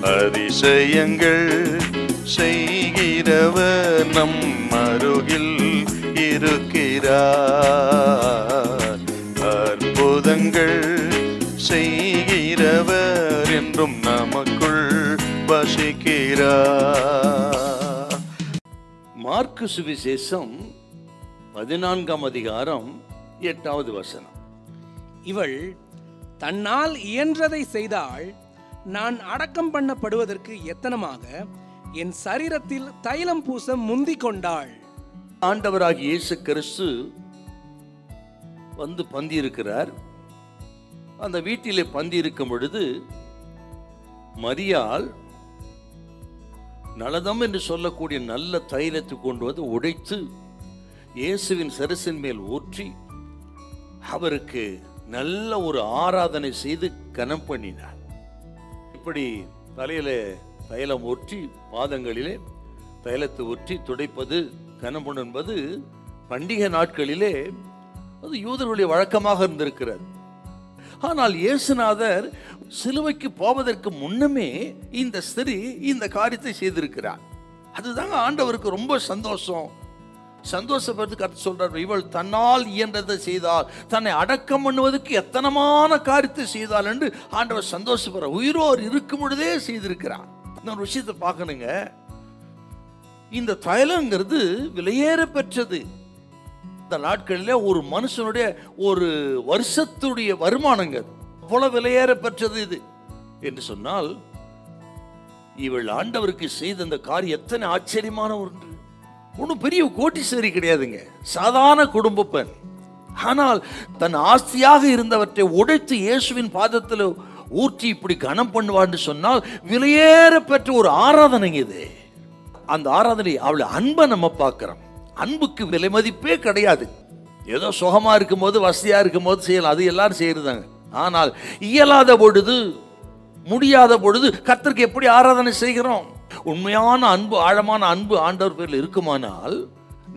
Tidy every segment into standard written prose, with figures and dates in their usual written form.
அதிசயங்கள் செய்கிறவர் நம் அருகில் இருக்கிறார். அற்புதங்கள் செய்கிறவர் என்றும் நமக்குள் வசிக்கிறார். மார்க்கு சுவிசேஷம் 14ஆம் அதிகாரம் 8வது வசனம். இவள் தன்னால் இயன்றதை செய்தாள். நான் அடக்கம் பண்ணப்படுவதற்கு எத்தனமாக என் சரீரத்தில் தைலம் பூச முந்திக் கொண்டாள். ஆண்டவராகிய இயேசு கிறிஸ்து வந்து பந்தியிருக்கிறார். அந்த வீட்டிலே பந்தியிருக்கும் பொழுது மரியாள் நலதம் என்று சொல்லக்கூடிய நல்ல தைலத்தை கொண்டு வந்து உடைத்து இயேசுவின் சிரசின் மேல் ஊற்றி அவருக்கு நல்ல ஒரு ஆராதனை செய்து கனம் பண்ணினார். இப்படி தலையில தைலம் ஊற்றி பாதங்களிலே தைலத்தை ஊற்றி துடைப்பது கனம் என்பது பண்டிகை நாட்களிலே அது யூதர்களுடைய வழக்கமாக இருந்திருக்கிறது. ஆனால் இயேசுநாதர் சிலுவைக்கு போவதற்கு முன்னமே இந்த ஸ்திரீ இந்த காரியத்தை செய்திருக்கிறார். அதுதாங்க ஆண்டவருக்கு ரொம்ப சந்தோஷப்படுறதுக்கு அர்த்தம் சொல்றார். இவள் தன்னால் இயன்றதை செய்தால், தன்னை அடக்கம் பண்ணுவதற்கு எத்தனமான காரியத்தை செய்தால் என்று ஆண்டவர் சந்தோஷப்படுற. உயிரோர் இருக்கும் பொழுதே செய்திருக்கிறார். ஒரு விஷயத்தை பார்க்கணுங்க. இந்த தைலங்கிறது விலையேற பெற்றது. இந்த நாட்களிலே ஒரு மனுஷனுடைய ஒரு வருஷத்துடைய வருமானங்க அவ்வளவு விலையேற பெற்றது இது என்று சொன்னால், இவள் ஆண்டவருக்கு செய்த அந்த காரியம் எத்தனை ஆச்சரியமான ஒன்று. ஒன்றும் பெரிய கோட்டீஸ்வரி கிடையாதுங்க, சாதாரண குடும்ப பெண். ஆனால் தன் ஆஸ்தியாக இருந்தவற்றை உடைத்து இயேசுவின் பாதத்தில் ஊற்றி இப்படி கனம் பண்ணுவான்னு சொன்னால் விலையேற பெற்ற ஒரு ஆராதனை இது. அந்த ஆராதனை அவளை அன்பை நம்ம பார்க்கிறோம். அன்புக்கு விலை மதிப்பே கிடையாது. ஏதோ சுகமா இருக்கும் போது வசதியா இருக்கும் போது செய்யலாம், அது எல்லாரும் செய்யறதாங்க. ஆனால் இயலாத பொழுது, முடியாத பொழுது கர்த்தருக்கு எப்படி ஆராதனை செய்கிறோம்? உண்மையான அன்பு, ஆழமான அன்பு ஆண்டவர் பேரில் இருக்குமானால்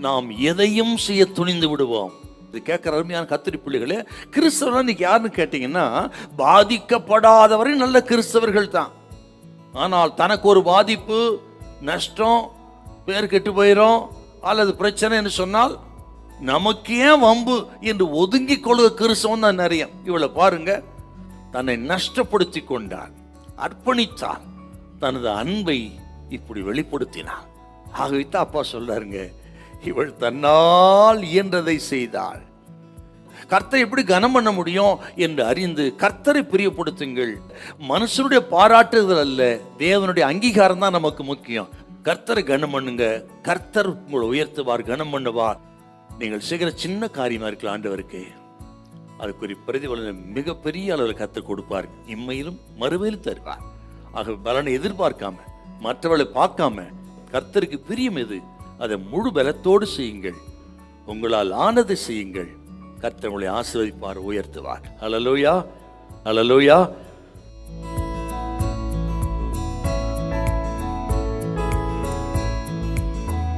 நாம் எதையும் செய்ய துணிந்து விடுவோம். இது கேட்கிற அருமையான கர்த்தருடைய பிள்ளைகளே, கிறிஸ்தவர்கள் இன்னைக்கு யாருன்னு கேட்டீங்கன்னா பாதிக்கப்படாதவரை நல்ல கிறிஸ்தவர்கள் தான். ஆனால் தனக்கு ஒரு பாதிப்பு, நஷ்டம், பேர் கெட்டு போயிடும் அல்லது பிரச்சனை என்று சொன்னால் நமக்கு ஏன் வம்பு என்று ஒதுங்கிக் கொள்கிற கிறிஸ்தவம் தான் நிறைய. இவளை பாருங்க, தன்னை நஷ்டப்படுத்தி கொண்டார், அர்ப்பணித்தார், தனது அன்பை இப்படி வெளிப்படுத்தினார். ஆகவே தான் அப்பா சொல்றாருங்க, இவள் தன்னால் இயன்றதை செய்தாள். கர்த்தரை எப்படி கனம் பண்ண முடியும் என்று அறிந்து கர்த்தரை பிரியப்படுத்துங்கள். மனுஷனுடைய பாராட்டுதல் அல்ல, தேவனுடைய அங்கீகாரம் தான் நமக்கு முக்கியம். கர்த்தரை கனம் பண்ணுங்க, கர்த்தர் உங்களை உயர்த்துவார், கனம் பண்ணுவார். நீங்கள் செய்கிற சின்ன காரியமா இருக்கலாம், ஆண்டவருக்கு அதுக்குரிய பிரதிபலனை மிகப்பெரிய அளவில் கர்த்தர் கொடுப்பார், இம்மையிலும் மறுமையிலும் தருவார். ஆக பலனை எதிர்பார்க்காம, மற்றவர்களை பார்க்காம, கர்த்தருக்கு பிரியம் எது அதை முழு பலத்தோடு செய்யுங்கள். உங்களால் ஆனதை செய்யுங்கள். கர்த்தர் உங்களை ஆசீர்வதிப்பார், உயர்த்துவார். ஹல்லேலூயா, ஹல்லேலூயா.